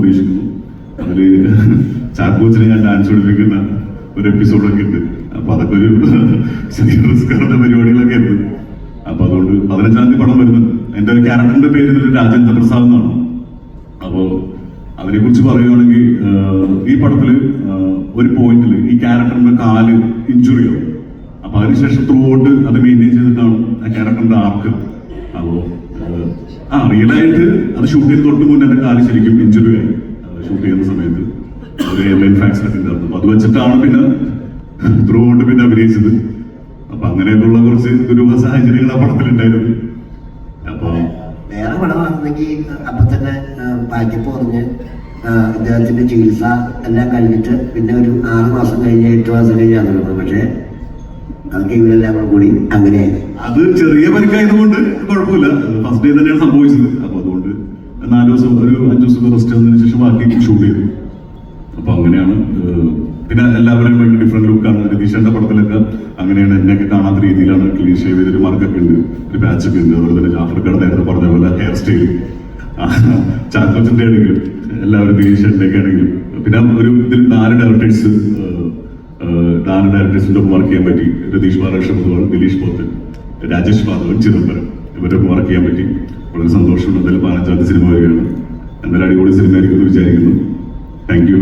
പ്രതീക്ഷിക്കുന്നു. അതില് ചാക്കോച്ചിനെ ഞാൻ ഡാൻസ് പഠിപ്പിക്കുന്ന ഒരു എപ്പിസോഡൊക്കെ ഉണ്ട്. അപ്പൊ അതൊക്കെ ഒരു ചെറിയ റിസ്കറുടെ പരിപാടികളൊക്കെ ഉണ്ട്. അപ്പൊ അതുകൊണ്ട് 15-ാം തീയതി പടം വരുന്നുണ്ട്. എന്റെ ഒരു ക്യാരക്ടറിന്റെ പേര് രാജേന്ദ്ര പ്രസാദ് എന്നാണ്. അപ്പോ അതിനെ കുറിച്ച് പറയുകയാണെങ്കിൽ ഈ പടത്തില് ഒരു പോയിന്റിൽ ഈ ക്യാരക്ടറിന്റെ കാല് ഇഞ്ചുറി ആവും. അപ്പൊ അതിനുശേഷം ത്രൂ ഔട്ട് അത് മെയിൻറ്റെയിൻ ചെയ്തിട്ടാണ് ആ ക്യാരക്ടറിന്റെ ആർക്ക്. അപ്പോ റിയലായിട്ട് അത് ഷൂട്ട് ചെയ്ത് തൊട്ട് മുന്നേ എന്റെ കാല് ശരിക്കും ഇഞ്ചുറി ആയി. ഷൂട്ട് ചെയ്യുന്ന സമയത്ത് ഒരു എയർലൈൻ ഫ്രാക്ചറൊക്കെ ഉണ്ടായിരുന്നു. അപ്പൊ അത് വെച്ചിട്ടാണ് പിന്നെ ത്രൂ ഔട്ട് പിന്നെ അഭിനയിച്ചത്. അപ്പൊ അങ്ങനെയൊക്കെയുള്ള കുറച്ച് ദുരൂഹ സാഹചര്യങ്ങൾ ആ പടത്തിലുണ്ടായിരുന്നു. അപ്പൊ വേറെ പടമാണെന്നെങ്കിൽ അപ്പൊ തന്നെ പാക്കിപ്പ് പറഞ്ഞ് അദ്ദേഹത്തിന്റെ ചികിത്സ എല്ലാം കഴിഞ്ഞിട്ട് പിന്നെ ഒരു 6 മാസം കഴിഞ്ഞ് 8 മാസം കഴിഞ്ഞാണ് വരുന്നത്. പക്ഷേ അതൊക്കെ ഇവരെല്ലാം കൂടി അങ്ങനെ അത് ചെറിയ പരിക്കായതുകൊണ്ട് കുഴപ്പമില്ല. ഫസ്റ്റ് ഡേ തന്നെയാണ് സംഭവിച്ചത്. അപ്പൊ അതുകൊണ്ട് 4 ദിവസം ഒരു 5 ദിവസം റെസ്റ്റ് വന്നതിന് ശേഷം ബാക്കി ഷൂട്ട് ചെയ്തു. അപ്പൊ അങ്ങനെയാണ്. പിന്നെ എല്ലാവരും ഭയങ്കര ഡിഫറെന്റ് ലുക്കാണ്. രതീഷന്റെ പടത്തിലൊക്കെ അങ്ങനെയാണ്. എന്നെയൊക്കെ കാണാത്ത രീതിയിലാണ് ക്ലീൻ ഷേവ് ചെയ്തൊരു മാർക്കൊക്കെ ഉണ്ട്, ഒരു പാച്ചൊക്കെ ഉണ്ട്. അതുപോലെ തന്നെ ജാഫർക്കാട് നേരത്തെ പറഞ്ഞ പോലെ ഹെയർ സ്റ്റൈൽ, ചാക്കോച്ചിന്റെ ആണെങ്കിലും എല്ലാവരും രതീഷന്റെ ഒക്കെ ആണെങ്കിലും. പിന്നെ ഒരു ഇതിൽ 4 ഡയറക്ടേഴ്സിന്റെ ഒപ്പം വർക്ക് ചെയ്യാൻ പറ്റി. രതീഷ് ബാലകൃഷ്ണ പൊതുവാൾ, ദിലീഷ് പോത്തൻ, രാജേഷ് മാധവൻ, ചിദംബരം ഇവരൊപ്പം വർക്ക് ചെയ്യാൻ പറ്റി. വളരെ സന്തോഷമുണ്ട്. എന്തായാലും 15-ാം തീയതി സിനിമ വരികയാണ്. എന്തായാലും അടിപൊളി സിനിമ ആയിരിക്കും എന്ന് വിചാരിക്കുന്നു. Thank you.